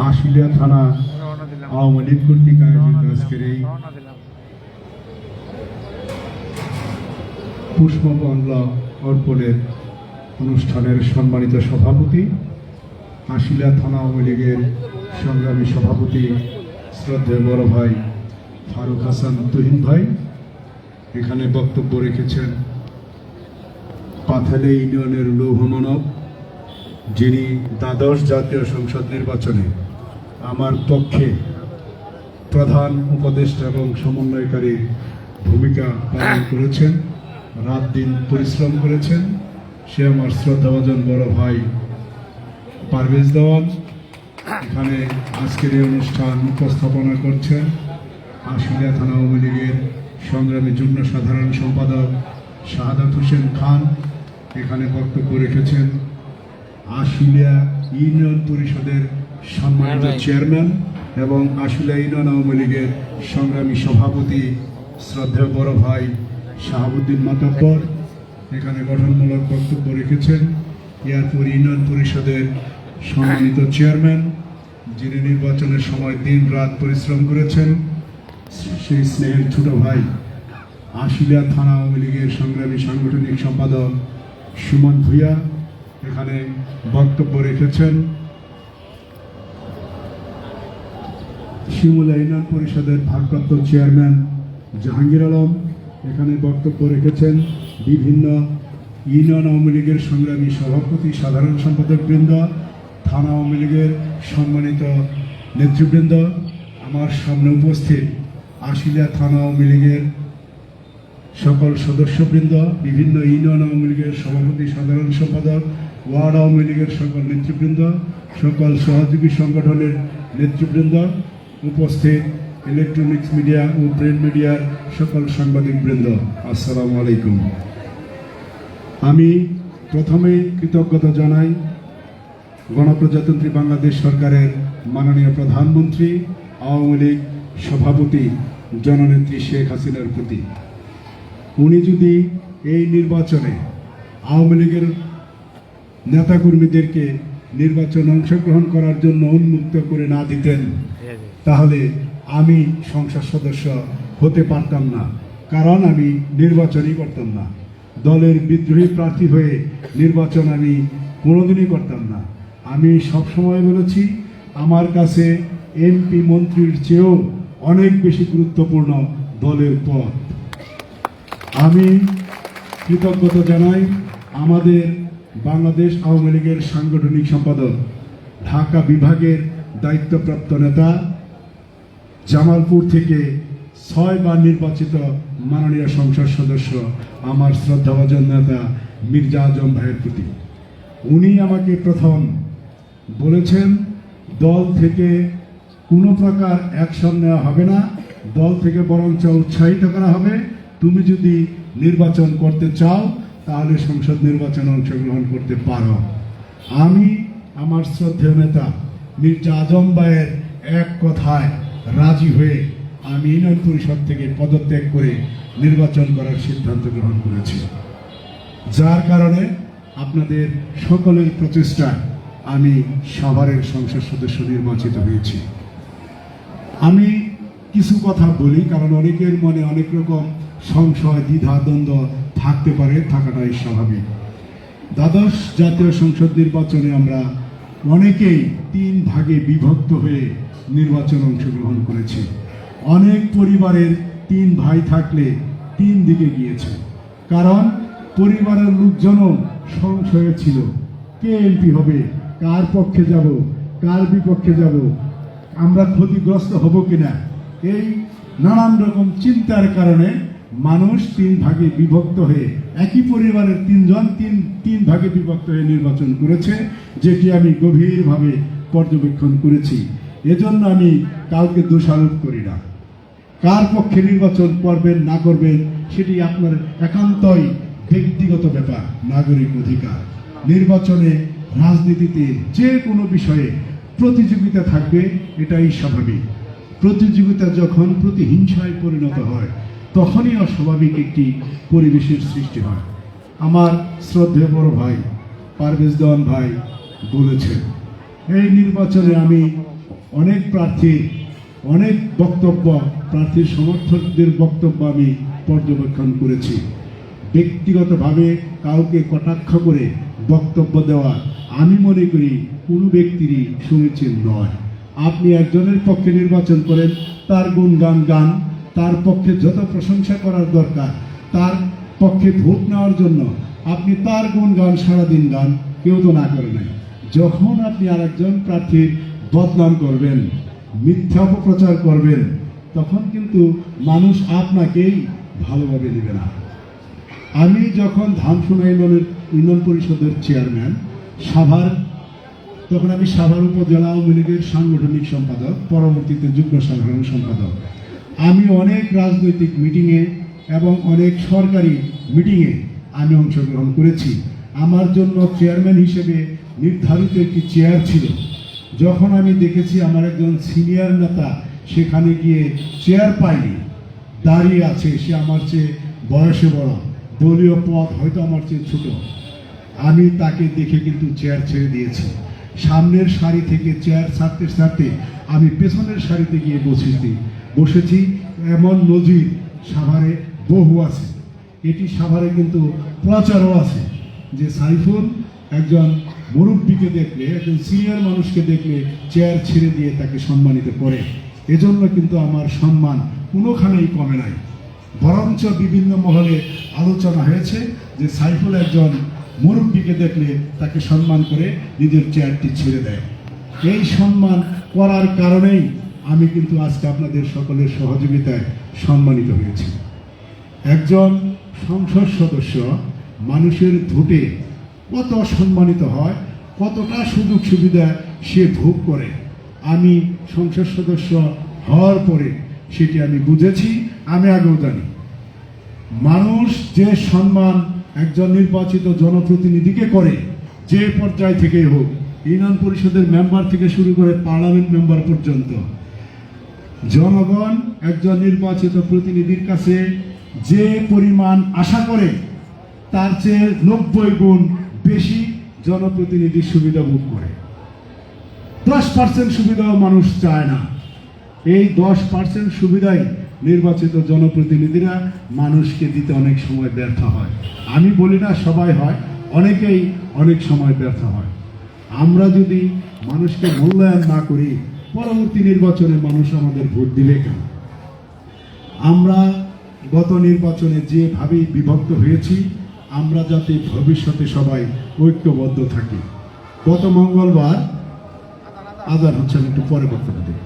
আশুলিয়া থানা আওয়ামী লীগ কর্তৃক আয়োজিত আজকের এই পুষ্পমাল্য অর্পণের অনুষ্ঠানের সম্মানিত সভাপতি, আশুলিয়া থানা আওয়ামী লীগের সংগ্রামী সভাপতি শ্রদ্ধেয় বড় ভাই ফারুক হাসান তুহিন ভাই, এখানে বক্তব্য রেখেছেন পাথালে ইউনিয়নের লৌহমানব, যিনি দ্বাদশ জাতীয় সংসদ নির্বাচনে আমার পক্ষে প্রধান উপদেষ্টা এবং সমন্বয়কারীর ভূমিকা পালন করেছেন, রাত দিন পরিশ্রম করেছেন। সে আমার শ্রদ্ধাভাজন বড় ভাই পারভেজ দেওয়ান। এখানে আজকের এই অনুষ্ঠান উপস্থাপনা করছেন আশুলিয়া থানা আওয়ামী লীগের সংগ্রামী যুগ্ম সাধারণ সম্পাদক শাহাদাত হোসেন খান। এখানে বক্তব্য রেখেছেন আশুলিয়া ইউনিয়ন পরিষদের সম্মানিত চেয়ারম্যান এবং আশুলিয়া ইউনিয়ন আওয়ামী লীগের সংগ্রামী সভাপতি শ্রদ্ধেয় বড় ভাই শাহাবুদ্দিন মাতাব্বর। এখানে গঠনমূলক বক্তব্য রেখেছেন এয়ারপুর ইউনিয়ন পরিষদের সম্মানিত চেয়ারম্যান, যিনি নির্বাচনের সময় দিন রাত পরিশ্রম করেছেন, সেই স্নেহের ছোট ভাই আশুলিয়া থানা আওয়ামী লীগের সংগ্রামী সাংগঠনিক সম্পাদক সুমন ভূঁইয়া। এখানে বক্তব্য রেখেছেন শিমুলা ইউনিয়ন পরিষদের ভারপ্রাপ্ত চেয়ারম্যান জাহাঙ্গীর আলম। এখানে বক্তব্য রেখেছেন বিভিন্ন ইউনিয়ন আওয়ামী লীগের সংগ্রামী সভাপতি সাধারণ সম্পাদক বৃন্দ, থানা আওয়ামী লীগের সম্মানিত নেতৃবৃন্দ। আমার সামনে উপস্থিত আশুলিয়া থানা আওয়ামী লীগের সকল সদস্যবৃন্দ, বিভিন্ন ইউনিয়ন আওয়ামী লীগের সভাপতি সাধারণ সম্পাদক, ওয়ার্ড আওয়ামী লীগের সকল নেতৃবৃন্দ, সকল সহযোগী সংগঠনের নেতৃবৃন্দ, উপস্থিত ইলেকট্রনিক্স মিডিয়া ও প্রিন্ট মিডিয়ার সকল সাংবাদিকবৃন্দ, আসসালামু আলাইকুম। আমি প্রথমেই কৃতজ্ঞতা জানাই গণপ্রজাতন্ত্রী বাংলাদেশ সরকারের মাননীয় প্রধানমন্ত্রী, আওয়ামী লীগ সভাপতি জননেত্রী শেখ হাসিনার প্রতি। উনি যদি এই নির্বাচনে আওয়ামী লীগের নেতাকর্মীদেরকে নির্বাচনে অংশগ্রহণ করার জন্য উন্মুক্ত করে না দিতেন, তাহলে আমি সংসদ সদস্য হতে পারতাম না, কারণ আমি নির্বাচনই করতাম না। দলের বিদ্রোহী প্রার্থী হয়ে নির্বাচন আমি কোনোদিনই করতাম না। আমি সবসময় বলেছি, আমার কাছে এমপি মন্ত্রীর চেয়েও অনেক বেশি গুরুত্বপূর্ণ দলের পদ। আমি কৃতজ্ঞতা জানাই আমাদের বাংলাদেশ আওয়ামী লীগের সাংগঠনিক সম্পাদক, ঢাকা বিভাগের দায়িত্বপ্রাপ্ত নেতা, জামালপুর থেকে 6 বার নির্বাচিত মাননীয় সংসদ সদস্য আমার শ্রদ্ধাভাজন নেতা মির্জা আজম ভাইয়ের প্রতি। উনি আমাকে প্রথম বলেছেন, দল থেকে কোনো প্রকার অ্যাকশন নেওয়া হবে না, দল থেকে বরঞ্চ উৎসাহিত করা হবে। তুমি যদি নির্বাচন করতে চাও তাহলে সংসদ নির্বাচনে অংশগ্রহণ করতে পারো। আমি আমার শ্রদ্ধেয় নেতা মির্জা আজম ভাইয়ের এক কথায় রাজি হয়ে আমি ইউনিয়ন পরিষদ থেকে পদত্যাগ করে নির্বাচন করার সিদ্ধান্ত গ্রহণ করেছি, যার কারণে আপনাদের সকলের প্রচেষ্টায় আমি সাভারের সংসদ সদস্য নির্বাচিত হয়েছি। আমি কিছু কথা বলি, কারণ অনেকের মনে অনেক রকম সংশয়, দ্বিধা, দ্বন্দ্ব থাকতে পারে, থাকাটাই স্বাভাবিক। দ্বাদশ জাতীয় সংসদ নির্বাচনে আমরা অনেকেই 3 ভাগে বিভক্ত হয়ে নির্বাচনে অংশগ্রহণ করেছি। অনেক পরিবারের 3 ভাই থাকলে 3 দিকে গিয়েছে, কারণ পরিবারের লোকজনও সংশয়ে ছিল, কে এমপি হবে, কার পক্ষে যাব, কার বিপক্ষে যাব, আমরা ক্ষতিগ্রস্ত হব কিনা। এই নানান রকম চিন্তার কারণে মানুষ 3 ভাগে বিভক্ত হয়ে, একই পরিবারের 3 জন 3 ভাগে বিভক্ত হয়ে নির্বাচন করেছে, যেটি আমি গভীরভাবে পর্যবেক্ষণ করেছি। এজন্য আমি কাউকে দোষারোপ করি না। কার পক্ষে নির্বাচন করবেন না করবেন সেটি আপনার একান্তই ব্যক্তিগত ব্যাপার, নাগরিক অধিকার। নির্বাচনে, রাজনীতিতে যে কোনো বিষয়ে প্রতিযোগিতা থাকবে, এটাই স্বাভাবিক। প্রতিযোগিতা যখন প্রতিহিংসায় পরিণত হয়, তখনই অস্বাভাবিক একটি পরিবেশের সৃষ্টি হয়। আমার শ্রদ্ধেয় বড় ভাই পারভেজ দেওয়ান ভাই বলেছেন, এই নির্বাচনে আমি অনেক প্রার্থীর অনেক বক্তব্য, প্রার্থীর সমর্থকদের বক্তব্য আমি পর্যবেক্ষণ করেছি। ব্যক্তিগতভাবে কাউকে কটাক্ষ করে বক্তব্য দেওয়া আমি মনে করি কোনো ব্যক্তিরই সমীচীন নয়। আপনি একজনের পক্ষে নির্বাচন করেন, তার গুণগান গান, তার পক্ষে যত প্রশংসা করার দরকার, তার পক্ষে ভোট নেওয়ার জন্য আপনি তার গুণগান সারাদিন গান, কেউ তো না করে নাই। যখন আপনি আরেকজন প্রার্থীর বদনাম করবেন, মিথ্যা অপপ্রচার করবেন, তখন কিন্তু মানুষ আপনাকেই ভালোভাবে নেবে না। আমি যখন ধামসোনা ইউনিয়ন পরিষদের চেয়ারম্যান সাভার, তখন আমি সাভার উপজেলা আওয়ামী লীগের সাংগঠনিক সম্পাদক, পরবর্তীতে যুগ্ম সাধারণ সম্পাদক। আমি অনেক রাজনৈতিক মিটিংয়ে এবং অনেক সরকারি মিটিংয়ে আমি অংশগ্রহণ করেছি। আমার জন্য চেয়ারম্যান হিসেবে নির্ধারিত একটি চেয়ার ছিল। যখন আমি দেখেছি আমার একজন সিনিয়র নেতা সেখানে গিয়ে চেয়ার পায়নি, দাঁড়িয়ে আছে, সে আমার চেয়ে বয়সে বড়, দলীয় পদ হয়তো আমার চেয়ে ছোট, আমি তাকে দেখে কিন্তু চেয়ার ছেড়ে দিয়েছি। সামনের সারি থেকে চেয়ার ছাড়তে ছাড়তে আমি পেছনের সারিতে গিয়ে বসেছি। এমন নজির সাভারে বহু আছে। এটি সাভারে কিন্তু প্রচারও আছে যে সাইফুল একজন মুরব্বীকে দেখলে, একজন সিনিয়র মানুষকে দেখলে চেয়ার ছেড়ে দিয়ে তাকে সম্মানিত করে। এজন্য কিন্তু আমার সম্মান কোনোখানেই কমে নাই, বরঞ্চ বিভিন্ন মহলে আলোচনা হয়েছে যে সাইফুল একজন মুরব্বীকে দেখলে তাকে সম্মান করে নিজের চেয়ারটি ছেড়ে দেয়। এই সম্মান করার কারণেই আমি কিন্তু আজকে আপনাদের সকলের সহযোগিতায় সম্মানিত হয়েছি। একজন সংসদ সদস্য মানুষের ভোটে কত সম্মানিত হয়, কতটা সুযোগ সুবিধা সে ভোগ করে, আমি সংসদ সদস্য হওয়ার পরে সেটি আমি বুঝেছি। আমি আগেও জানি মানুষ যে সম্মান একজন নির্বাচিত জনপ্রতিনিধিকে করে, যে পর্যায় থেকেই হোক, ইউনিয়ন পরিষদের মেম্বার থেকে শুরু করে পার্লামেন্ট মেম্বার পর্যন্ত, জনগণ একজন নির্বাচিত প্রতিনিধির কাছে যে পরিমাণ আশা করে তার চেয়ে 90 গুণ বেশি জনপ্রতিনিধির সুবিধা ভোগ করে। 10% সুবিধাও মানুষ চায় না। এই 10% সুবিধাই নির্বাচিত জনপ্রতিনিধিরা মানুষকে দিতে অনেক সময় ব্যর্থ হয়। আমি বলি না সবাই হয়, অনেকেই অনেক সময় ব্যর্থ হয়। আমরা যদি মানুষকে মূল্যায়ন না করি, পরবর্তী নির্বাচনে মানুষ আমাদের ভোট দিবে কেন? আমরা গত নির্বাচনে যেভাবেই বিভক্ত হয়েছি, আমরা যাতে ভবিষ্যতে সবাই ঐক্যবদ্ধ থাকি। গত মঙ্গলবার আজান হচ্ছে, আমি একটু পরে বক্তব্য দিই।